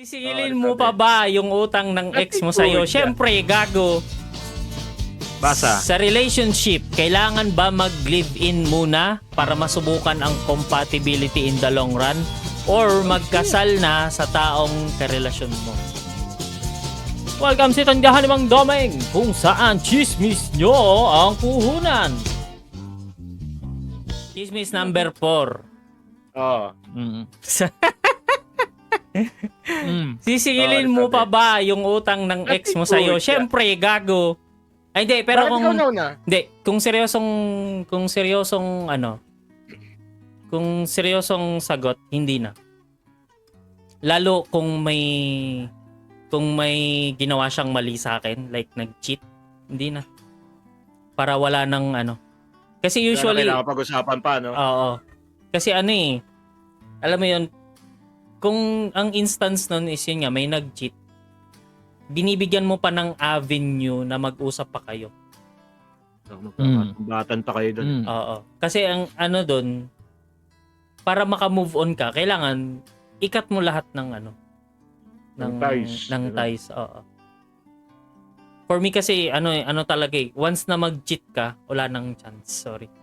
Sisingilin mo pa ba yung utang ng ex mo sa'yo? Siyempre, gago. Basa. Sa relationship, kailangan ba mag-live-in muna para masubukan ang compatibility in the long run? Or magkasal na sa taong karelasyon mo? Welcome sa Tanggahan ni Mang Domeng, kung saan chismis nyo ang puhunan. Chismis number 4. Oo. Sisingilin mo pa ba yung utang ng ex mo sa'yo? Siyempre, gago. Ay, hindi, pero Bakit kung... ikaw nauna? Hindi, kung seryosong sagot, hindi na. Lalo kung may ginawa siyang mali sa akin, like nag-cheat, hindi na. Para wala nang ano. Kasi usually... Kailangan pag-usapan pa, no? Oo. Kasi alam mo yun, kung ang instance nun is yun nga, may nag-cheat, binibigyan mo pa ng avenue na mag-usap pa kayo. Batan pa kayo doon. Oo. Kasi ang doon, para maka-move on ka, kailangan ikat mo lahat ng Ng ties. Ng ties, oo. For me kasi, talaga once na mag-cheat ka, wala nang chance, sorry.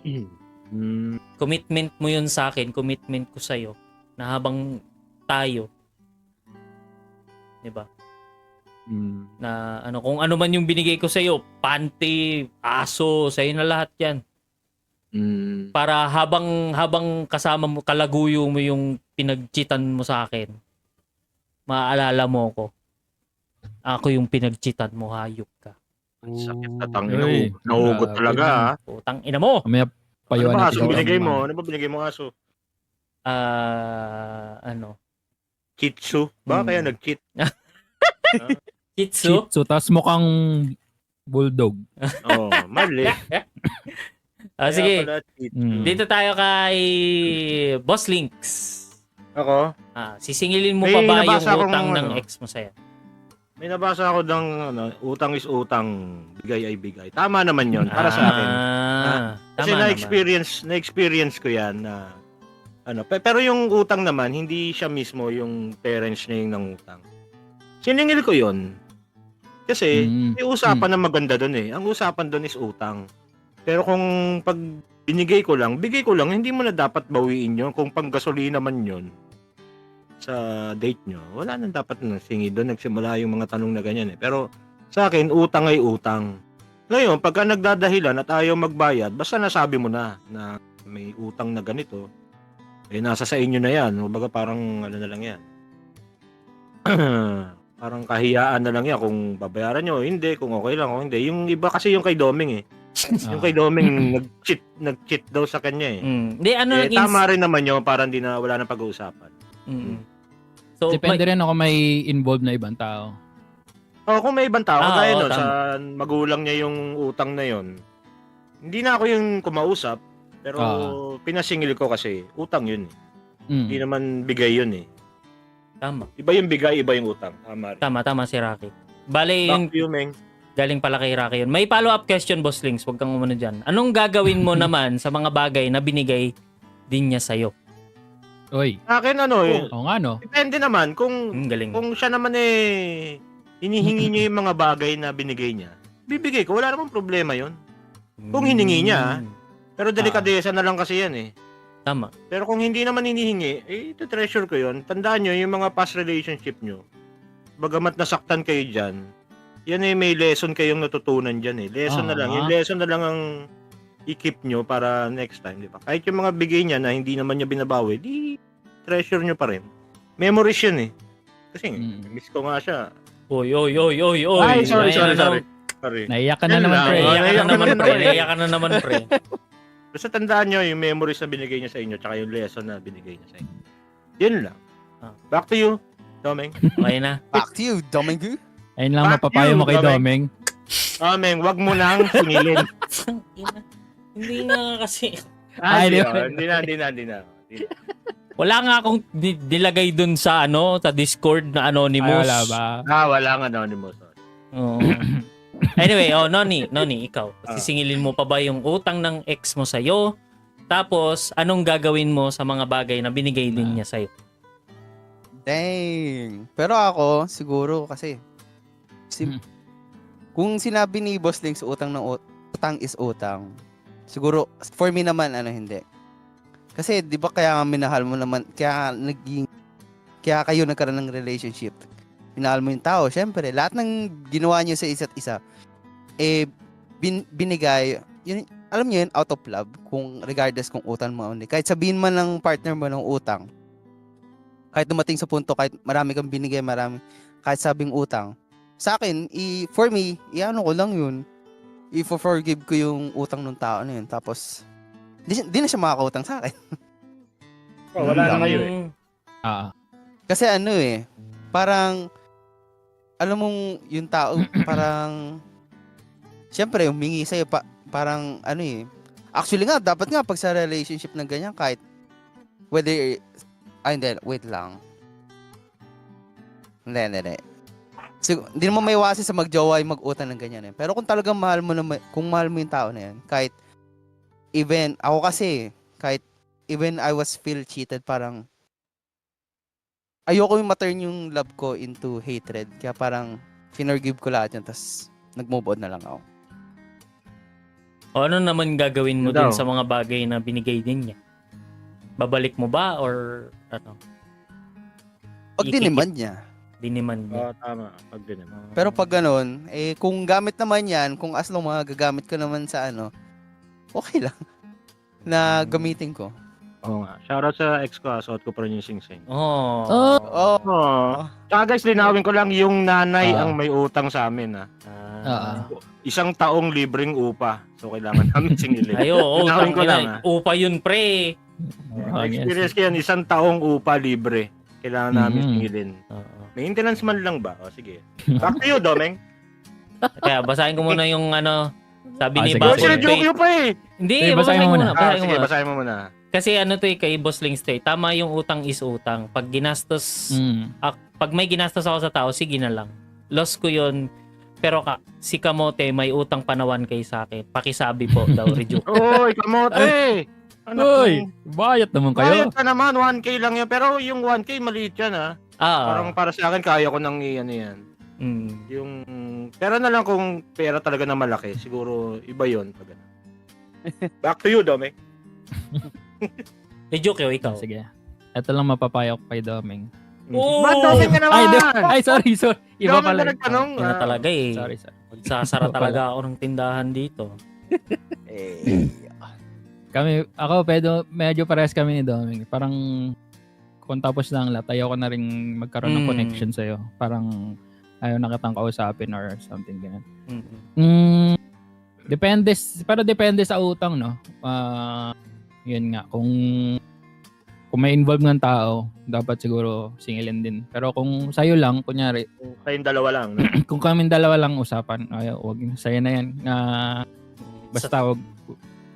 Commitment mo yun sa akin, commitment ko sa'yo, na habang tayo, diba? Na kung ano man yung binigay ko sa'yo, panty, aso, sa'yo na lahat yan. Para habang kasama mo, kalaguyo mo yung pinagchitan mo sa akin, maaalala mo ko. Ako yung pinagchitan mo, hayop ka. Ang sakit na tangina mo. Nahugot talaga, ha? Putang ina mo! Kamaya Ano payuhan ba natin. aso binigay mo? Ano ba binigay mo aso? Kitsu? Baka kaya nag-cheat? Kitsu? So, tapos mukhang bulldog. Oo, mali. Sige. Kaya pala cheat. Dito tayo kay Boss Links. Ako? Sisingilin mo May pa ba yung nabasa akong utang ng ex mo sa'yo? May nabasa ako ng utang is utang, bigay ay bigay. Tama naman yon para sa akin. Kasi Tama na-experience ko yan na pero yung utang naman, hindi siya mismo yung parents niya yung nangutang. Siningil ko yon. Kasi may usapan na maganda doon eh. Ang usapan doon is utang. Pero kung pag binigay ko lang, bigay ko lang, hindi mo na dapat bawiin yun. Kung pang gasolina man yun sa date nyo, wala nang dapat nang singi doon. Nagsimula yung mga tanong na ganyan eh. Pero sa akin, utang ay utang. Ngayon, pagka nagdadahilan at ayaw magbayad, basta nasabi mo na may utang na ganito, nasa sa inyo na yan. Kumbaga parang na lang yan. Parang kahiyaan na lang yan kung babayaran nyo, hindi, kung okay lang o hindi. Yung iba kasi yung kay Doming eh. Yung kay Doming nag-cheat daw sa kanya eh. Tama rin naman yun, parang wala nang pag-uusapan. So, Depende rin ako may involved na ibang tao. Kung may ibang tao, kaya oo, sa magulang niya yung utang na yon, hindi na ako yung kumausap, pero pinasingil ko kasi utang yun eh. Hindi naman bigay yun eh. Tama. Iba yung bigay, iba yung utang. Tama si Rocky. Bale, Back to you, Meng. galing pala kay Rocky yun. May follow-up question, Boss Links. Huwag kang umano dyan. Anong gagawin mo naman sa mga bagay na binigay din niya sa'yo? Oy. Sa akin Oo nga no. depende naman kung Galing. kung siya naman hinihingi niya yung mga bagay na binigay niya. Bibigay ko, wala namang problema yon. Kung hiningi niya, pero delikadesa na lang kasi yan eh. Tama. Pero kung hindi naman hinihingi, ito-treasure ko yon. Tandaan nyo, yung mga past relationship nyo, bagamat nasaktan kayo dyan, yan may lesson kayong natutunan dyan eh. Lesson na lang. Yung lesson na lang ang i-keep nyo para next time, di ba? Kahit yung mga bigay niya na hindi naman niya binabawi, treasure nyo pa rin. Memories yun eh. Kasi miss ko nga siya. Oy. Ay, sorry. Naiyak ka na naman, pre. Naiyak ka na naman, pre. Basta tandaan nyo yung memories na binigay niya sa inyo tsaka yung lesson na binigay niya sa inyo. Yun lang. Back to you, Domeng. Okay na. Back to you, Domingo. Ayun lang mapapayo mo kay Domeng. Domeng, wag mo nang singilin. Hindi nga kasi. Hindi na. Wala nga akong nilagay dun sa sa Discord na anonymous. Ay, wala ba? Wala nga anonymous. Oo. Anyway, Noni, ikaw. Sisingilin mo pa ba yung utang ng ex mo sa'yo? Tapos, anong gagawin mo sa mga bagay na binigay din niya sa'yo? Dang. Pero ako, siguro kasi, kung sinabi ni Boss Links utang is utang, siguro, for me naman, hindi. Kasi, di ba kaya nga minahal mo naman, kaya kayo nagkaroon ng relationship. Minahal mo yung tao, syempre, lahat ng ginawa niyo sa isa't isa, binigay, yun, alam niyo yun, out of love, kung regardless kung utang mo o hindi. Kahit sabihin man ng partner mo ng utang, kahit dumating sa punto, kahit marami kang binigay, kahit sabing utang, sa akin, for me, iano ko lang yun, i-forgive ko yung utang ng tao na yun, tapos, di na siya makakautang sa akin. Wala na kayo eh. Kasi parang, alam mong yung tao, parang, syempre, humingi sa'yo, parang, actually nga, dapat nga, pag sa relationship na ganyan, kahit, whether, hindi, wait lang. Hindi. So, hindi naman may iwasan sa magjowa yung mag-utang ng ganyan eh. Pero kung talagang kung mahal mo yung tao na yan, kahit, even, ako kasi, kahit, even I was feel cheated, parang, ayoko yung ma-turn yung love ko into hatred. Kaya parang, finorgive ko lahat yun, tapos, nag-move on na lang ako. O ano naman gagawin mo din sa mga bagay na binigay din niya? Babalik mo ba or ano? Pag diniman niya. Diniman niya. Tama. Pag diniman. Pero pag ganun, kung gamit naman yan, kung as long gagamit ko naman sa okay lang. Na gamitin ko. Oo nga. Shoutout sa ex ko, suot ko pa rin yung sing-sing. Oh. Tsaka guys, linawin ko lang, yung nanay ang may utang sa amin. Isang taong libreng upa. So, kailangan namin singilin. Linawin ko lang. Upa yun, pre. Experience ko yan, isang taong upa libre. Kailangan namin singilin. Maintenance man lang ba? O, sige. Back to you, Domeng. Kaya, basahin ko muna yung sabi ni Bubble Joke pa eh. Hindi, basahin mo muna. Sige, basahin mo muna. Kasi kay Boss Links tama yung utang is utang. Pag ginastos, pag may ginastos ako sa tao, sige na lang. Loss ko yun. Pero si Kamote, may utang panawan kay sa akin. Pakisabi po daw, Rejuke. Oy, Kamote! Uy, bayat naman kayo. Bayat ka naman, 1K lang yan. Pero yung 1K, maliit yan Parang para sa akin, kaya ko nang yan. Yung pera na lang kung pera talaga na malaki. Siguro, iba yun. Back to you, Domeng. Rejuke, ikaw. Sige. Ito lang mapapayo ko kay Domeng. Domeng ka naman! Sorry. Iba pala. Yun na talaga eh. Sorry. Magsasara talaga ako ng tindahan dito. Ako, medyo parehas kami ni Domeng. Parang, kung tapos lang lahat, ayaw ko na rin magkaroon ng connection sa'yo. Parang, ayaw na kitang kausapin or something ganyan. Depende sa utang, no? Yun nga, kung may involved ng tao, dapat siguro singilin din. Pero kung sa'yo lang, kunyari, kayong dalawa lang, no? Kung kaming dalawa lang usapan, wag sa'yo na yan. Basta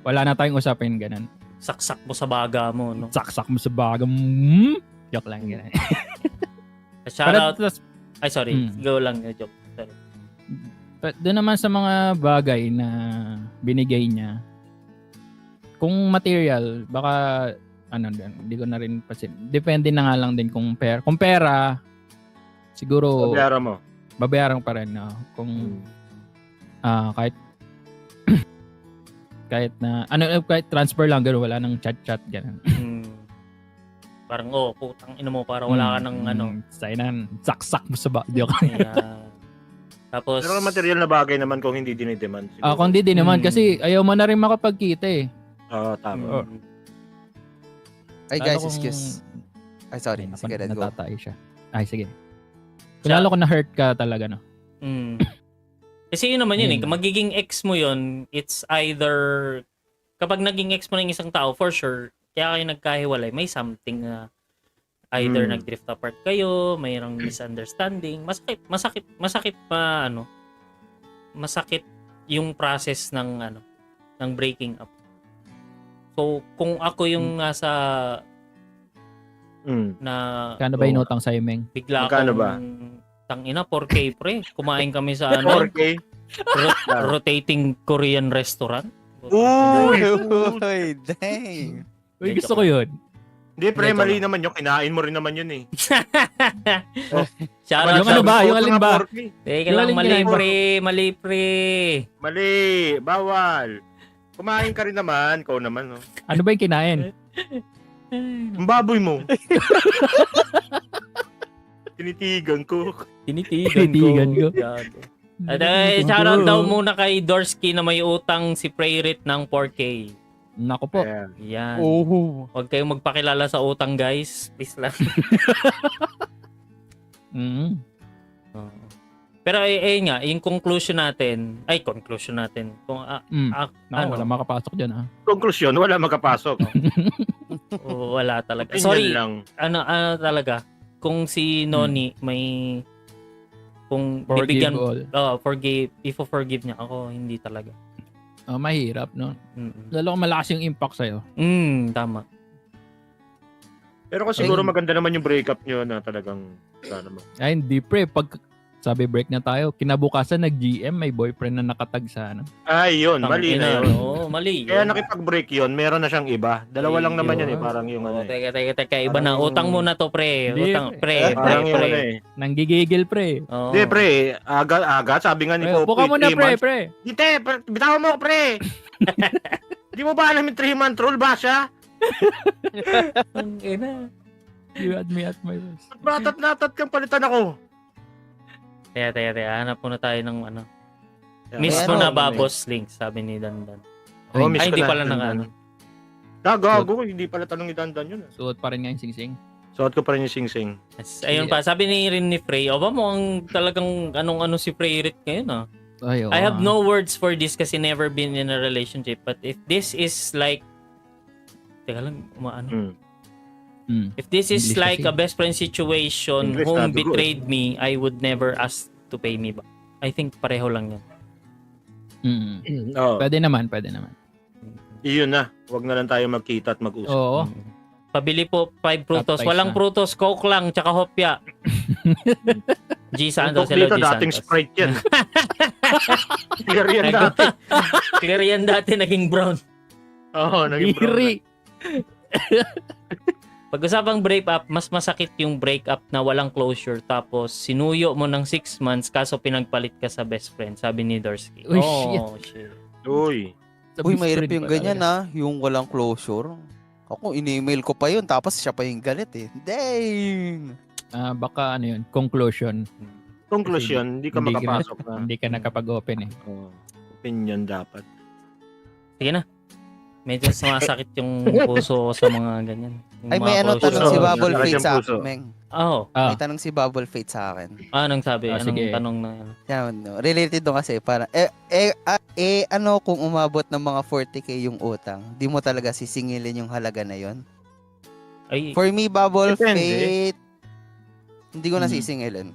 wala na tayong usapin, ganun. Saksak mo sa baga mo, no? Saksak mo sa baga mo. Joke lang, ganun. Shoutout. Ay, sorry. Go lang, joke. Sorry. Doon naman sa mga bagay na binigay niya, kung material, baka, hindi ko na rin depende na nga lang din kung pera, siguro, babayaran pa rin, no? Kung, kahit transfer lang, gano'n, wala nang chat, gano'n. Parang, putang ina mo, para wala ka ng Sainan, saksak mo sa Tapos, pero material na bagay naman kung hindi dinidemand. Kung hindi din naman, kasi ayaw mo na rin makapagkita eh. Tama. Ay guys, excuse. Ay sorry, sige, let's go. Natatay siya. Ay, sige. Lalo ko na-hurt ka talaga, no? Kasi yun naman yun magiging ex mo yun, it's either, kapag naging ex mo ng isang tao, for sure, kaya kayo nagkahiwalay, may something na either nag-drift apart kayo, mayroong misunderstanding, masakit yung process ng breaking up. So, kung ako yung nasa na kano ba inutang sa Meng? Bigla akong tangina 4K pre. Kumain kami sa 4K rotating Korean restaurant. Uy, dang. Uy, gusto ko 'yun. Hindi, pre, Ito mali lang. naman yun. Kinain mo rin naman yun eh. Shout Yung out ano sa... ba? Yung alin ba? Teka Yung lang, alin mali kinain mo? pre, mali pre. Mali, bawal. Kumain ka rin naman, ikaw naman, no? Ano ba yung kinain? Ang baboy mo. Tinitigan ko. Tinitigan ko. Gago. At shoutout daw muna kay Dorsky na may utang si Prayrit ng 4K. Nako po. Ayan. Yan. Oh. Huwag kayong magpakilala sa utang, guys. Please lang. Mm. Oo. Pero ayun nga, yung conclusion natin. Kung Nako, wala makapasok dyan ha. Konklusyon, wala magkapasok. wala talaga. Opinion Sorry, lang. ano talaga. Kung si Noni may kung Forgive bibigyan all. forgive niya ako, hindi talaga. Mahirap, no? Mm. Lalo kung malakas yung impact sa'yo. Tama. Pero kung siguro maganda naman yung breakup nyo na talagang sana mo. Ay, hindi pre. Pag sabi break na tayo, kinabukasan nag-GM, may boyfriend na nakatag sa ano. Ay, yun. Mali na yun. Oo, mali. Kaya nakipag-break yun, meron na siyang iba. Dalawa lang naman yan eh. Parang yung ano eh. Teka. Iba na. Parang Utang muna to, pre. Hindi, Utang, pre. Parang yung ano eh. Nanggigigil pre. Oo. Hindi, pre. Aga. Sabi nga ni Popoy, Buka mo na 3 pre, months. pre. Dite, bitawan mo, pre. Di mo ba alam yung 3-month rule ba siya? Ang ina. You had me at my worst. Batat-natat kang palitan ako. Teka. Hanap muna tayo ng ano. Yan. Miss Ano, mo na ano ba, eh? Boss Link? Sabi ni Dandan. Oh, miss Ay, ko hindi na. pala nang ano. Gago, hindi pala tanong ni Dandan yun. Suot pa rin nga yung sing-sing. Suot ko pa rin yung sing-sing. Yes. Ayun pa, sabi ni rin ni Frey, ba mo ang talagang anong-ano si Frey Rit ngayon ah. Ay, oo, I have no words for this kasi never been in a relationship. But if this is like, teka lang, umaano. If this is English like kasi. a best friend situation English whom na dugo. betrayed me, I would never ask to pay me back. I think pareho lang yan. Oo. Pwede naman. Iyon na. Huwag na lang tayo magkita at mag-usap. Oo. Pabili po 5 prutos. Baptize Walang na. prutos, Coke lang, tsaka hopya. G Santos, Yung hello dito, G dating Santos. Sprite yan. Clear yan dati. Clear yan dati, naging brown. Oo, naging brown Iri. Pag-usapang break up, mas masakit yung break up na walang closure tapos sinuyo mo ng 6 months kaso pinagpalit ka sa best friend, sabi ni Dorsky. Uy, Shit. na. Uy. Uy, mahirap yung ganyan yung walang closure. Ako, in-email ko pa yun, tapos siya pa yung galit eh. Dang! Baka ano yun, conclusion. Conclusion, hindi ka Hindi makapasok na. Hindi ka nakapag-open eh. Oo. Opinion dapat. Sige na. Medyo sumasakit yung puso ko sa mga ganyan. Yung Ay, may mga ano, closure. tanong si Oo, Bubble nalagyan Fate sa puso. akin, Meng. Oh, May tanong si Bubble Fate sa akin. anong sabi? Anong sige. tanong na yan? Yan, no. Related doon kasi, para, ano kung umabot ng mga 40k yung utang, di mo talaga sisingilin yung halaga na yon? Ay, For me, Bubble Depende. Fate, hindi ko na Hmm. sisingilin.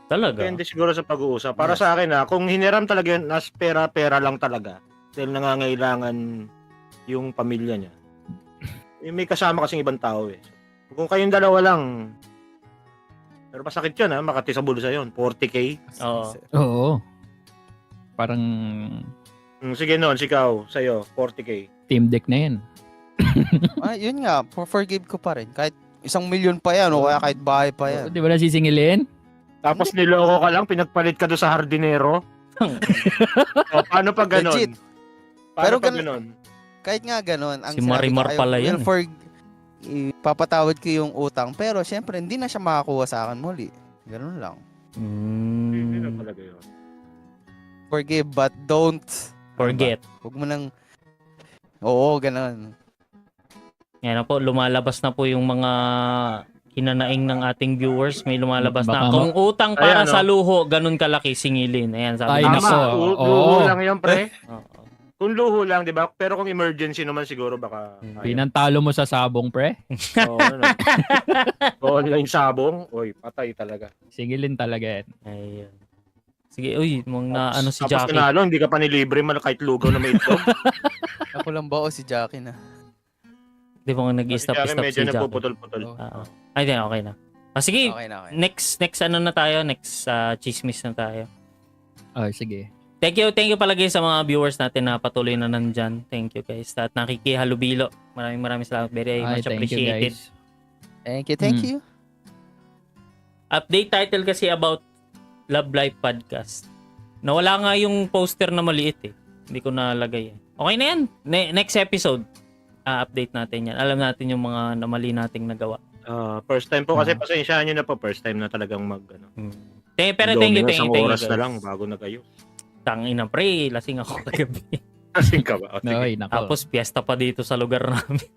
talaga. Depende siguro sa pag-uusap. Para Yes. sa akin kung hiniram talaga yun, as pera-pera lang talaga, dahil nangangailangan yung pamilya niya. May kasama kasing ibang tao eh. Kung kayong dalawa lang, pero masakit yun makati sa bulsa yun, 40k. Oo. Oo. Parang Sige noon, sikaw, sa'yo, 40k. team deck na yan. Yun nga, forgive ko pa rin. Kahit 1,000,000 pa yan, o kaya kahit bahay pa yan. Di ba na sisingilin? Tapos niloko ka lang, pinagpalit ka doon sa hardinero. O, paano pag ganon? Legit. Paano Pero pag ganun- ganon? Kahit nga ganun, ang Si sinabi Marimar ko, pala I yan will papatawad ko yung utang, pero syempre, hindi na siya makakuha sa akin muli. Ganun lang. Hindi na Mm, talaga yun. Forgive, but don't forget. Huwag mo nang... Oo, ganun. Yan na po, lumalabas na po yung mga hinanaing ng ating viewers. May lumalabas na. Baka Kung utang para Ayan, sa luho, ganun kalaki, singilin. Ayan, sabi Ay, ni nako. Tama, Oo. luho lang yan, pre. Oo. Kung luho lang, di ba? Pero kung emergency naman siguro, baka... Pinantalo mo sa sabong, pre. Oo, online sabong, oy, patay talaga. Singilin talaga yan. Ayun. Sige, uy, mga ano si Tapos Jackie. nanalo, hindi ka pa nilibre man kahit lugaw na may itlog. Ako lang ba o si Jackie na? Di ba nga nag-stop-stop si medyo Jackie? nagpuputol-putol. Oo. Ay, di, okay na. Sige, Okay na, okay. next ano na tayo? Next chismis na tayo. Oh, sige. Thank you pala guys sa mga viewers natin na patuloy na nandyan. Thank you guys. At nakikihalubilo. Maraming salamat. Very much Thank you, appreciated. guys. Thank you. Update title kasi about Love Life Podcast. Nawala nga yung poster na maliit eh. Hindi ko nalagay eh. Okay na yan. Next episode, update natin yan. Alam natin yung mga namali nating nagawa. First time po kasi pasensyahan nyo na po. First time na talagang mag Pero thank you. Isang oras na lang bago nag-ayos. Tangina pre, lasing ako kagabi. Lasing ka ba? Ay, nako. Tapos piyesta pa dito sa lugar namin.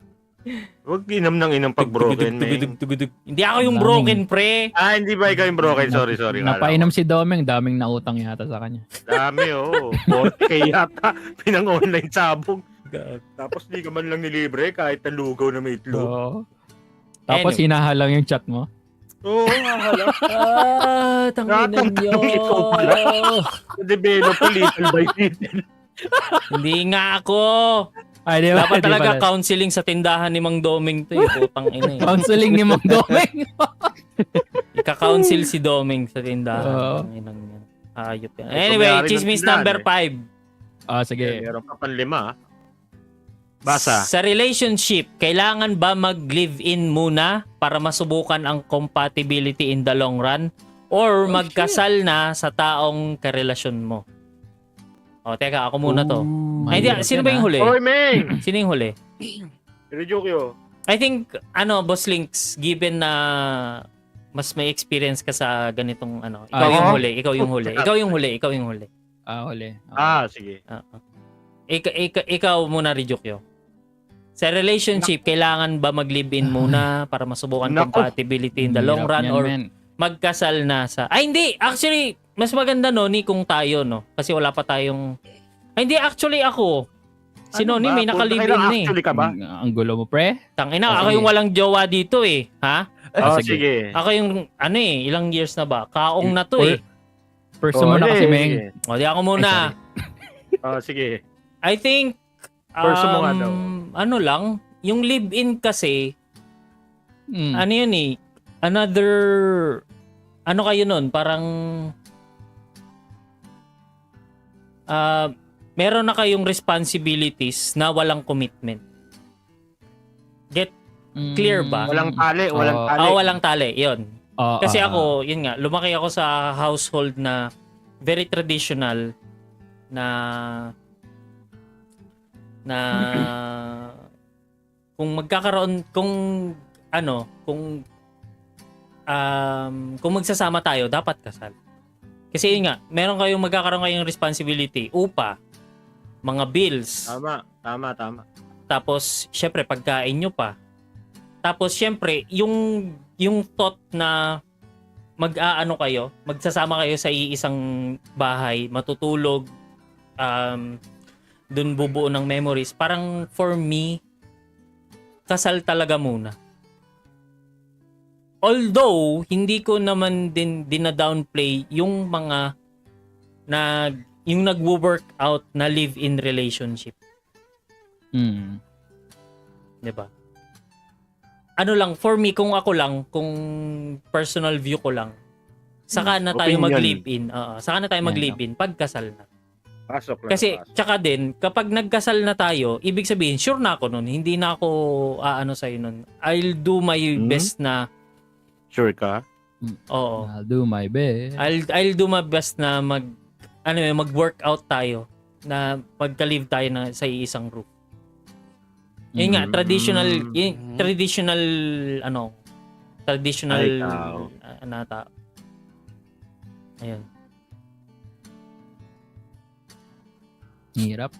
Huwag inam ng inang pag broken. Hindi ako yung broken pre. Hindi ba ikaw yung broken? Sorry. Napainom si Domeng, daming nautang yata sa kanya. Dami 4K yata. Pinang-online sabog. Tapos di ka man lang nilibre kahit nalugaw na may itlog. Oo. Tapos hinahalang yung chat mo. Oo, hahala. Tanginan nyo. Ikaw pala. Develop little by little. Hindi nga ako. Ay, di ba? Dapat Di talaga pala. counseling sa tindahan ni Mang Doming to. Putang ina. Counseling ni Mang Domeng. Ika-counsel si Doming sa tindahan. Oo. Tanginan yan. Ayop yan. Anyway, chismis number 5. Sige. Meron pa pang 5. Basa. Sa relationship, kailangan ba mag-live-in muna para masubukan ang compatibility in the long run? Or magkasal na sa taong karelasyon mo? Teka, ako muna to. Ay, hindi, sino ba yung huli? Oy, Meng! Sino yung huli? Ryukyo. I think, Boss Links, given na mas may experience ka sa ganitong ikaw yung huli. Huli. Sige. Ikaw muna, Ryukyo. Sa relationship, kailangan ba mag-live-in muna para masubukan compatibility in the long run or magkasal na sa... Ay, hindi! Actually, mas maganda, Noni, kung tayo, no? Kasi wala pa tayong... Ay, hindi, actually ako. Si Noni may naka-live-in na eh. Actually ka ba? Ang gulo mo, pre? Tangina, ako yung walang jowa dito eh. Ha? Sige. Ako yung, ilang years na ba? Kaong na to eh. First mo na kasi, Meng. Di ako muna. Sige. I think, First mo nga daw. lang, yung live-in kasi, Mm. yun eh, another, kayo nun, parang, meron na kayong responsibilities na walang commitment. Get clear ba? Walang tali. Walang tali, yun. Kasi Ah. ako, yun nga, lumaki ako sa household na very traditional na kung magkakaroon kung magsasama tayo dapat kasal. Kasi yun nga, meron kayong magkakaroon kayong responsibility, upa, mga bills. Tama. Tapos syempre pagkain nyo pa. Tapos syempre yung thought na magsasama kayo sa iisang bahay, matutulog, dun bubuo ng memories. Parang for me, kasal talaga muna. Although, hindi ko naman din dina-downplay yung mga yung nagwo-work out na live-in relationship. Mm. 'Di ba? For me, kung ako lang, kung personal view ko lang, saka na tayo Opinion. mag-live-in. Saka na tayo mag-live-in pag kasal na. Pasok lang. Kasi, tsaka din, kapag nagkasal na tayo, ibig sabihin, sure na ako nun. Hindi na ako sa'yo nun. I'll do my best na... Sure ka? Oo. I'll do my best. I'll do my best na mag-workout tayo. Na magka-live tayo na sa iisang roof. Yun nga, traditional Ay, tao. na tao. Ayun. Hirap.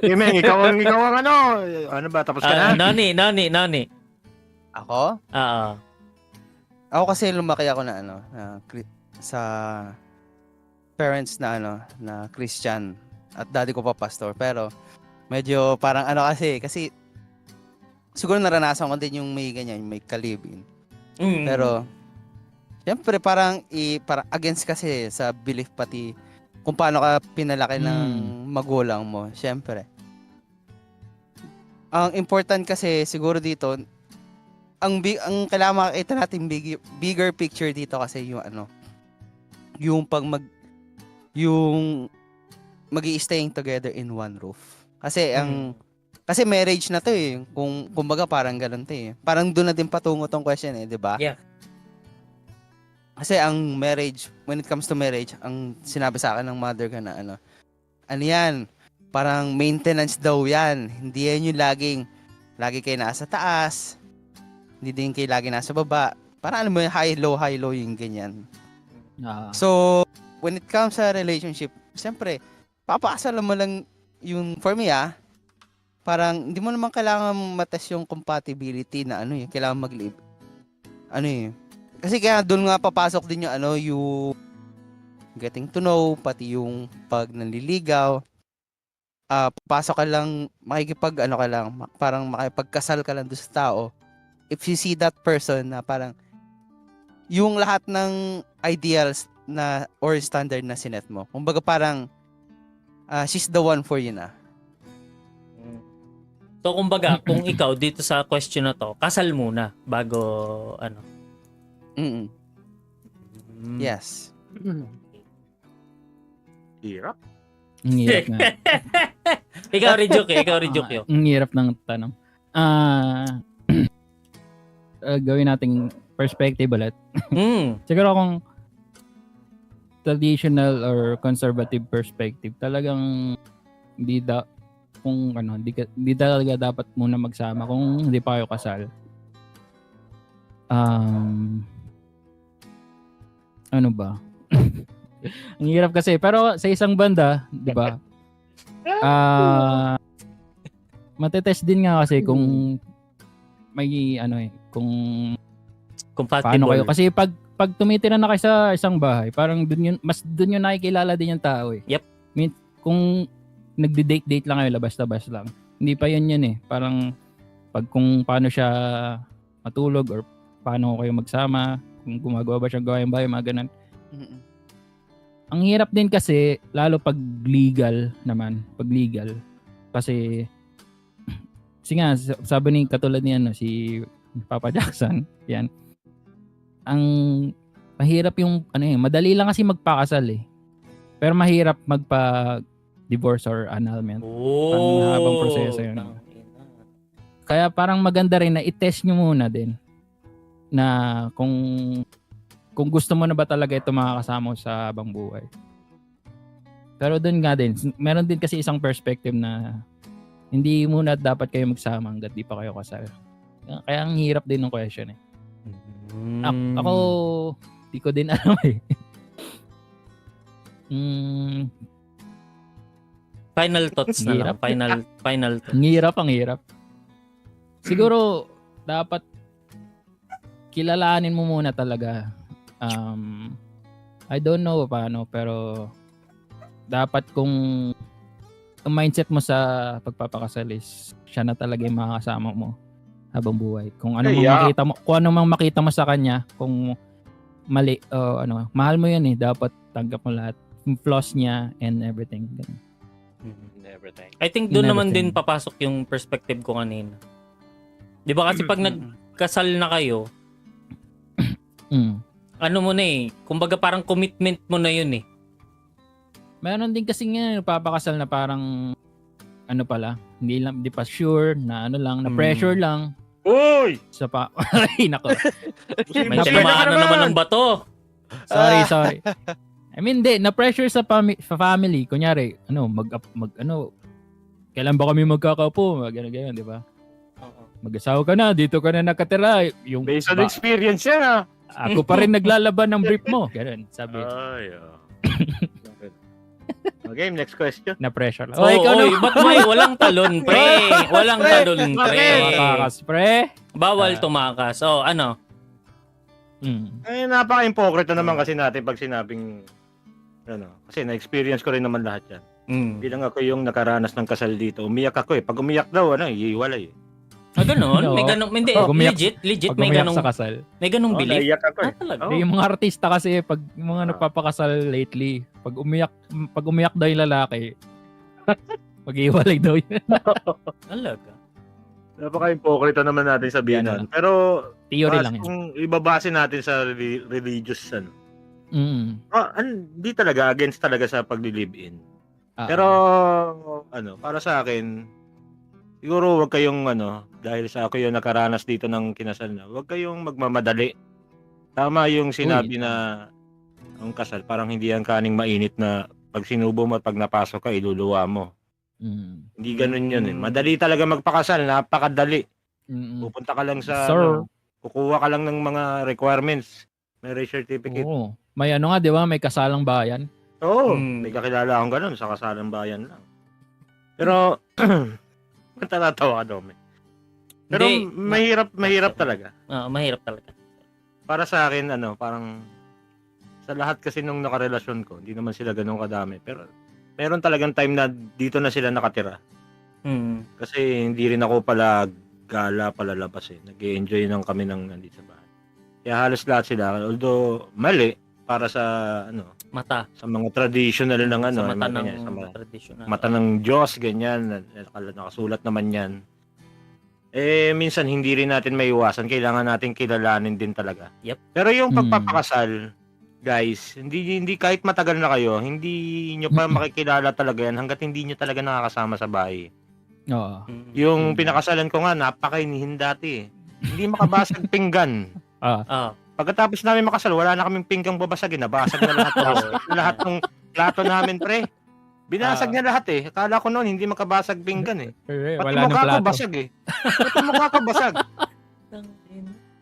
Meng, ikaw ang ano ba? Tapos ka na? Noni. Ako? Oo. Ako kasi lumaki ako na sa parents na na Christian at daddy ko pa pastor, pero medyo parang kasi siguro naranasan ko din yung may ganyan, may kalibin. Pero syempre parang against kasi sa belief pati kung paano ka pinalaki ng magulang mo, syempre. Ang important kasi siguro dito, ang kailangan makita natin bigger picture dito kasi yung yung staying together in one roof. Kasi kasi marriage na to eh. Kumbaga parang ganun to eh. Parang doon na din patungo tong question eh, 'di ba? Yeah. Kasi ang marriage, when it comes to marriage, ang sinabi sa akin ng mother ko na ano yan, parang maintenance daw yan. Hindi yan yung lagi kayo nasa taas. Hindi din kayo lagi nasa baba. Parang high low yung ganyan. So, when it comes sa relationship, siyempre, papakasal mo lang yung, for me parang hindi mo naman kailangan matest yung compatibility na kailangan mag-live. Kasi kaya doon nga papasok din yung yung getting to know, pati yung pag nanliligaw. Papasok ka lang, parang makipagkasal ka lang doon sa tao. If you see that person na parang yung lahat ng ideals na or standard na sinet mo. Kumbaga parang she's the one for you na. So kumbaga, kung ikaw dito sa question na to, kasal muna bago Yes. Hirap. Ang hirap nga. Ikaw Rijuk yun. Ang hirap ng tanong. Gawin nating perspective ulit. Siguro kung traditional or conservative perspective, talagang hindi talaga dapat muna magsama kung hindi pa kayo kasal. Ano ba? Ang hirap kasi, pero sa isang banda, 'di ba? Matetest din nga kasi kung may kung compatible. paano kayo kasi pag tumitira na kayo sa isang bahay, parang doon yun nakikilala din yung tao eh. Yep. Kung nagde-date lang kayo, labas-labas lang. Hindi pa yun eh. Parang kung paano siya matulog or paano kayo magsama, kung gumagawa ba siya gawain bahay, mga ganun. Ang hirap din kasi, lalo pag legal. Kasi nga, sabi ni katulad niyan, si Papa Jackson, yan. Ang mahirap yung, madali lang kasi magpakasal eh. Pero mahirap magpa-divorce or annulment. Parang mahabang proseso yun. Kaya parang maganda rin na i-test nyo muna din na kung gusto mo na ba talaga ito makakasama mo sa habang buhay. Pero doon nga din, meron din kasi isang perspective na hindi muna dapat kayo magsama hanggat di pa kayo kasal. Kaya ang hirap din ng question eh. Ako, di ko din alam eh. Final thoughts na lang. Final thoughts. Ang hirap. Siguro, dapat kilalanin mo muna talaga. I don't know paano, pero dapat kung ang mindset mo sa pagpapakasal is siya na talaga yung makakasama mo habang buhay. Kung ano mang makita mo sa kanya, kung mali mahal mo 'yun eh, dapat tanggap mo lahat, yung flaws niya and everything. Everything. I think doon naman din papasok yung perspective ko kanina. 'Di ba kasi pag nagkasal na kayo, ano mo na eh, kumbaga parang commitment mo na 'yun eh. Meron din kasi nga papakasal na parang hindi pa sure na na pressure lang. Uy! Sa ay nako. May tinamaan na naman ng bato. Sorry. I mean, na pressure sa family. Kunyari, kailan ba kami magkakaupo? Ganyan, di ba? Mag-asawa ka na, dito ka na nakatira. Based on experience yan Ako pa rin naglalaban ng brief mo. Ganun, sabi. Okay, next question. Na pressure lang. Ba't may walang talon, pre? Walang talon, pre. Tumakas, pre. Bawal tumakas. So, ano? Ay, napaka-impokrito naman kasi natin pag sinabing, kasi na-experience ko rin naman lahat yan. Bilang ako yung nakaranas ng kasal dito, umiyak ako eh. Pag umiyak daw, iiwalay eh. Ganun? No. May ganun, hindi, legit, may ganung, sa kasal. May ganung belief. Naiyak ako eh. Talaga? Yung mga artista kasi, pag yung mga nagpapakasal lately, pag umiyak daw yung lalaki, mag-iwalay daw yun. Talaga? Napaka-impokrito naman natin sabihin yan. Pero, theory lang yan. Kung ibabase natin sa religious, hindi talaga, against talaga sa pag-live-in. Pero para sa akin, siguro wag kayong dahil sa ako yung nakaranas dito ng kinasal na, wag kayong magmamadali. Tama yung sinabi na ang kasal parang hindi yan kaning mainit na pag sinubo mo at pag napasok ka iluluwa mo. Hindi ganun yun eh. Madali talaga magpakasal, napakadali. Pupunta ka lang sa kukuha ka lang ng mga requirements. Marriage certificate. Oo. May nga, di ba? May kasalang bayan. Oo. May kakilala akong ganun sa kasalang bayan lang. Pero, natatawa ka doon. Pero mahirap talaga. Mahirap talaga. Para sa akin, parang sa lahat kasi nung nakarelasyon ko, hindi naman sila ganun kadami. Pero, meron talagang time na dito na sila nakatira. Kasi hindi rin ako pala gala palalabas eh. Nag-i-enjoy lang kami nandito sa bahay. Kaya halos lahat sila, although mali para sa mata sa mga traditional ng sa mata ng traditional. Mata ng Diyos ganyan, nakasulat naman 'yan. Minsan hindi rin natin maiwasan, kailangan natin kilalanin din talaga. Yep. Pero yung pagpapakasal, guys, hindi kahit matagal na kayo, hindi nyo pa makikilala talaga yan hangga't hindi nyo talaga nakakasama sa bahay. Oo. Yung pinakasalan ko nga, napakainihin dati eh. Hindi makabasag pinggan. Pagkatapos namin makasal, wala na kaming pinggang babasagin. Nabasag na lahat. Lahat ng plato namin, pre. Binasag niya lahat eh. Akala ko noon, hindi makabasag pinggan eh. Pati mukha ko basag eh. Pati mukha ko basag.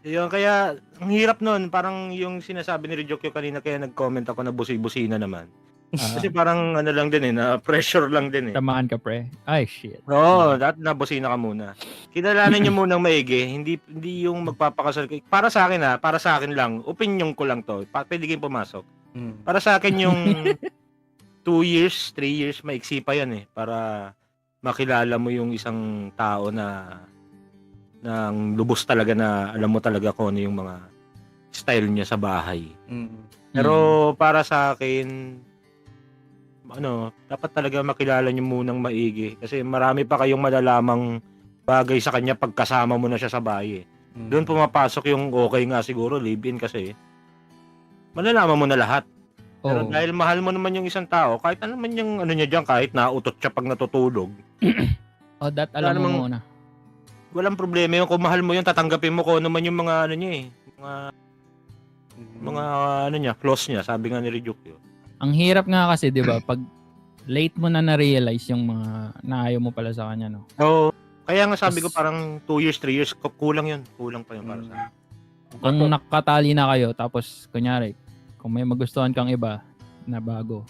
Yun, kaya ang hirap noon. Parang yung sinasabi ni Ryukyo kanina, kaya nag-comment ako na busi-busina naman. Kasi parang lang din eh, na pressure lang din eh. Tamaan ka, pre. Ay, shit. Oo, nabusina ka muna. Kilalanin niyo munang maigi, hindi yung magpapakasal kayo. Para sa akin lang, opinion ko lang to. Pwede kayong pumasok. Para sa akin yung 2 years, 3 years, maiksi pa yan eh. Para makilala mo yung isang tao na nang lubos talaga na alam mo talaga kung ano yung mga style niya sa bahay. Pero para sa akin, dapat talaga makilala niyo munang maigi kasi marami pa kayong malalamang bagay sa kanya pagkasama mo na siya sa bahay. Doon pumapasok yung okay nga siguro live-in kasi malalaman mo na lahat. Pero dahil mahal mo naman yung isang tao, kahit ano man yung niya diyan, kahit nautot siya pag natutulog. Alam mo muna. Walang problema yung kung mahal mo yun, tatanggapin mo kung ano man yung mga niya mga flaws niya, sabi nga ni Ryukyo. Ang hirap nga kasi, 'di ba, pag late mo na na-realize yung mga naayaw mo pala sa kanya, no? Oo. Kaya nga sabi ko parang 2 years, 3 years, kulang yun. Kulang pa yun para sa akin. Kung nakatali na kayo, tapos, kunyari, kung may magustuhan kang iba na bago.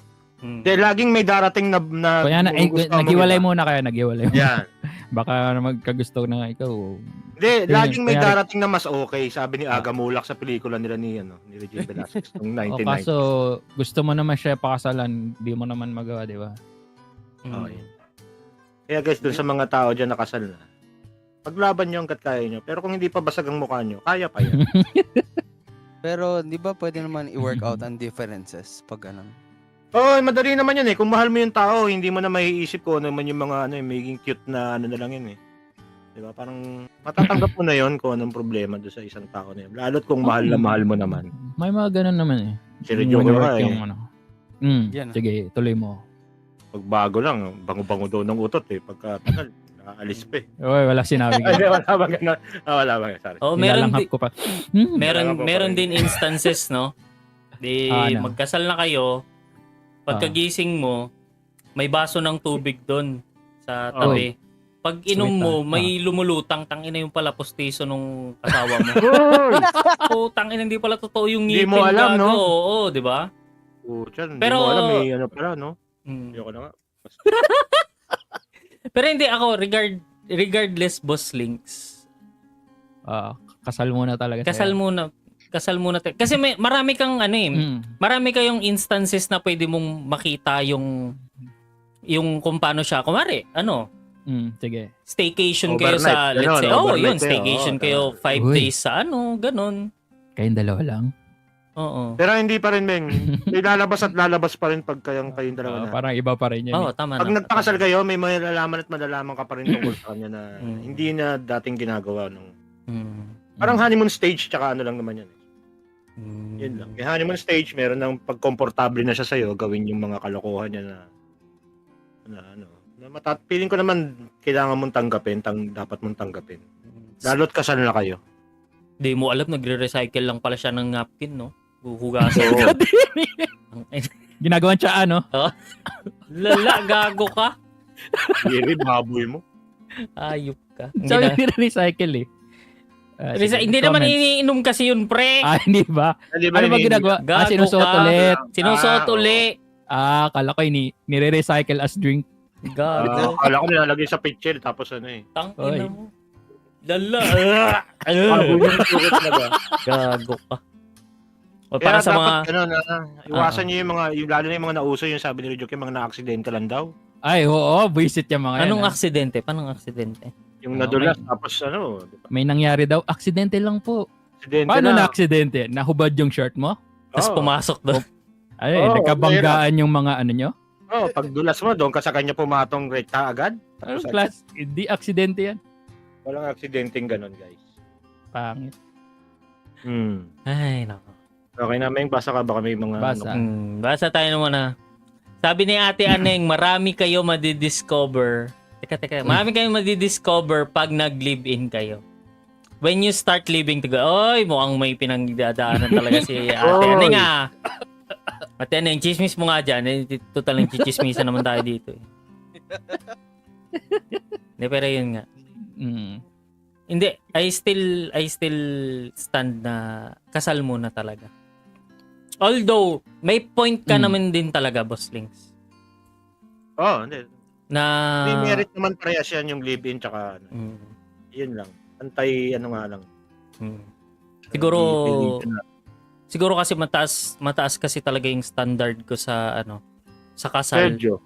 Laging may darating na kaya naghiwalay muna kayo, naghiwalay muna. Yan. Baka magkagusto na ikaw. Hindi, laging may darating na mas okay, sabi ni Aga Mulak sa pelikula nila ni Regine Velasquez noong 1990. Kaso gusto mo naman siya pakasalan, di mo naman magawa, di ba? Okay. Kaya guys, dun sa mga tao dyan nakasal na, paglaban nyo hanggat kaya nyo. Pero kung hindi pa basag ang mukha nyo, kaya pa yan. Pero di ba pwede naman i-work out ang differences pag ganun? Madali naman yan eh. Kung mahal mo yung tao, hindi mo na maiisip ko ano man yung mga magiging cute na na lang yun eh. Diba? Parang matatanggap mo na yon kung anong problema doon sa isang tao na yun. Lalo't kung mahal na mahal mo naman. May mga ganun naman eh. Si Ryukyo ka eh. Yan, sige, tuloy mo. Pagbago lang, bango-bango daw ng utot eh. Pagkatagal, nakaalis pa eh. Wala sinabi ka. Wala ba gano'n? Wala ba, sorry. Nilalanghap ko pa. Meron din instances, no? Magkasal na kayo, pagkagising mo, may baso ng tubig doon sa tabi. Pag inom mo, may lumulutang, tangina yung pala postiso nung kasawa mo. Tangina, hindi pala totoo yung ngipin. Hindi mo alam, no? Oo, di ba? Pero hindi mo alam, may pala, no? Ayoko na nga. Pero hindi ako, regardless, boss links. Kasal muna talaga. Kasal muna. Kasi marami kang marami kayong instances na pwede mong makita yung kung paano siya. Kumari, sige. Staycation kayo sa, let's say, staycation kayo 5 days sa ganon. Kayong dalawa lang? Oo. Pero hindi pa rin, Meng. May lalabas pa rin pag kayong dalawa na. Parang iba pa rin yan. Tama pag nagpakasal kayo, may malalaman at malalaman ka pa rin tungkol sa kanya na hindi na dating ginagawa nung parang honeymoon stage tsaka lang naman yan. Yun lang. May honeymoon stage, meron ng pagkomportable na siya sa'yo, gawin yung mga kalokohan niya na Feeling ko naman kailangan mong tanggapin, dapat mong tanggapin. Lalo't kasal na kayo. Di mo alam, nagre-recycle lang pala siya ng napkin, no? Huhugasan. Oo. Ginagawan siya ano? Lala, gago ka. Hindi, baboy mo. Ayop ka. So, hindi na-recycle eh. Hindi naman iniinom kasi yun, pre. Hindi ba? Ano ba ginagawa? Gago Sinusuot ka. ulit. Sinusuot uli. Kala ko nire-recycle as drink. Gago. Akala ko nilalagay sa pitcher, tapos ano eh. Tangina mo. Lala. Baboy yung sugat talaga. Gago ka. O, Kaya para sa mga... dapat, iwasan niyo yung lalo na yung mga nauso, yung sabi ni Rijoke, yung mga na-aksidente lang daw. Ay, oo, visit yung mga Anong yan. aksidente? Paano aksidente? Yung nadulas, tapos ano, di ba? May nangyari daw, aksidente lang po. Aksidente Paano na. na aksidente? Nahubad yung shirt mo? Tapos Oo. pumasok doon. Ay, Oo, nagkabanggaan yung mga ano nyo? Pag dulas mo, doon ka sa kanya pumatong rekta agad. Anong Tapos class? Hindi aksidente yan. walang aksidenteng ganun, guys. Pangit. Ay, nako. Okay na, Meng, basa ka baka may mga... Basa. Basa tayo muna. Sabi ni Ate Aneng, marami kayo madidiscover. Teka. Marami kayo madidiscover pag nag-live-in kayo. When you start living together. Oy, mukhang may pinagdadaanan talaga si Ate Aneng ah. Ate Aneng, chismis mo nga dyan. Total ng chichismisan naman tayo dito. Hindi, pero yun nga. Hindi, I still stand na kasal muna talaga. Although, may point ka naman din talaga, Boss Links. Hindi. Na... May merit naman parehas yan yung live-in tsaka ano. Yun lang. Ano nga lang. Siguro kasi mataas kasi talaga yung standard ko sa sa kasal. Sergio.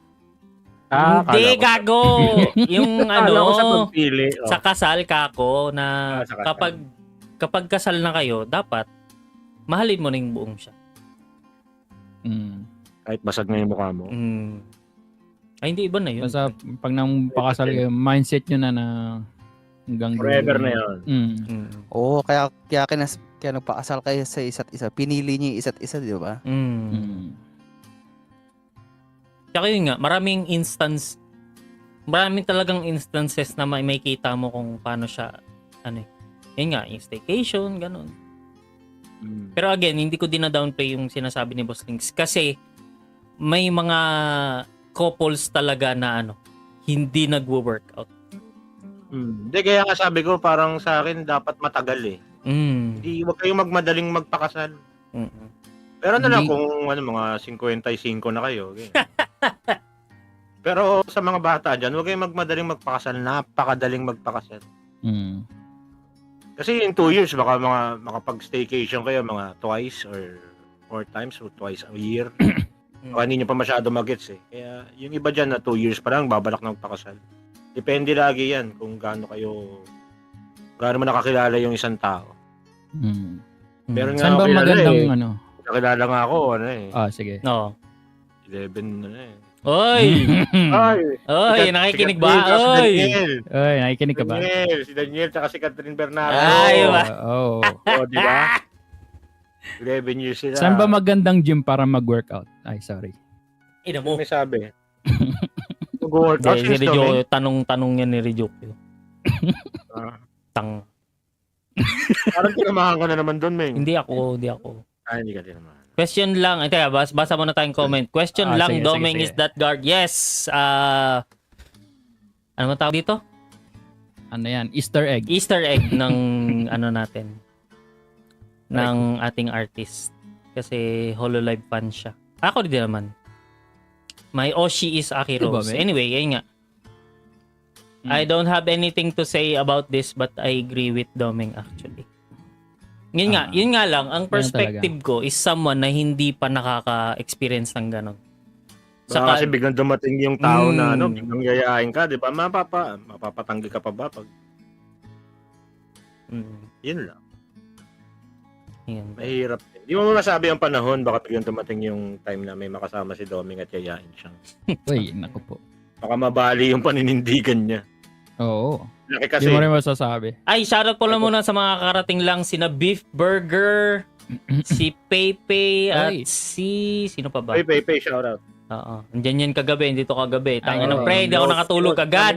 Hindi, gago! Yung Akala ko sa pagpili. sa kasal kako na Sa kasal. kapag kasal na kayo, dapat mahalin mo na yung buong siya. Kahit basag na yung mukha mo. Ay, hindi, iba na yun. Basta pag nang pakasal kayo, mindset nyo na hanggang Forever na yun. Oo, kaya nagpakasal kayo sa isa't isa. Pinili niyo yung isa't isa, di ba? Tsaka yun nga, maraming talagang instances na may kita mo kung paano siya, yun nga, yung staycation, ganun. Pero again, hindi ko dina-downplay yung sinasabi ni Boss Links kasi may mga couples talaga na hindi nagwo-workout. Hindi, kaya nga sabi ko, parang sa akin dapat matagal eh. Hindi, huwag kayong magmadaling magpakasal. Pero lang kung mga 55 na kayo. Pero sa mga bata dyan, huwag kayong magmadaling magpakasal. Napakadaling magpakasal. Kasi in 2 years, baka makapag-staycation kayo mga twice or 4 times or twice a year. Baka hindi nyo pa masyado magets eh. Kaya yung iba dyan na 2 years pa lang, babalak na magpakasal. Depende lagi yan kung gaano mo nakakilala yung isang tao. Meron nga Saan ba ako kilala magandang nakilala nga ako, sige. No. 11 na eh. Oy! Oy, nakikinig ba? Oy! Oy, nakikinig ka ba? Si Daniel, tsaka si Catherine Bernardo. Ay, ba? Oo. Di ba? 11 years sila. Saan ba magandang gym para mag-workout? Ay, sorry. Ina mo. May sabi. Mag-workout Si Rijo, tanong yan ni Rijo. Tang. Parang tinamahan ka na naman doon, Meng. Hindi ako. Hindi ka tinamahan. Question lang. Ay, teka, basa mo na tayong comment. Question lang, sige, Doming, sige. is that guard? Yes. Ano man tawag dito? Ano yan? Easter egg. Easter egg ng natin. Ng ating artist. Kasi Hololive fan siya. Ako din naman. My Oshi is Aki Diba, Rose. May? Anyway, yun nga. I don't have anything to say about this but I agree with Doming actually. Yun nga lang, ang perspective ko is someone na hindi pa nakaka-experience ng ganon. Baka kasi biglang dumating yung tao na biglang yayain ka, di ba? Mapapatanggi ka pa ba? Yun lang. Yun. Mahirap. Di mo masabi ang panahon, baka biglang dumating yung time na may makasama si Doming at yayain siya. Uy, naku po. Baka mabali yung paninindigan niya. Oo. Laki kasi. Hindi mo rin masasabi. Ay, shoutout po lang muna sa mga karating lang sina Beef Burger, Si Pepe at Ay. sino pa ba? Pay, shout out. Oo. Andiyan yan kagabi, dito kagabi. Tangin ng Oo. pre, hindi ako nakatulog agad.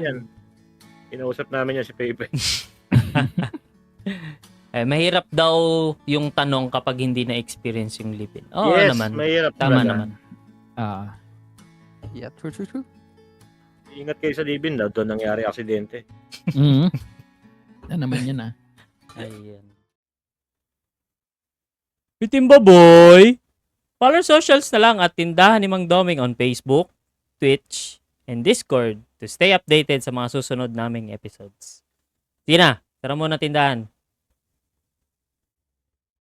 Inausap namin yan si Pepe. Mahirap daw yung tanong kapag hindi na-experience yung live-in. Oo Yes, naman. mahirap Tama talaga. naman. Yeah, true. Ingat kayo sa libin daw, doon nangyari aksidente. Ano naman yan Ayan. Bitimba boy! Follow socials na lang at tindahan ni Mang Doming on Facebook, Twitch, and Discord to stay updated sa mga susunod naming episodes. Sige na, tara muna tindahan.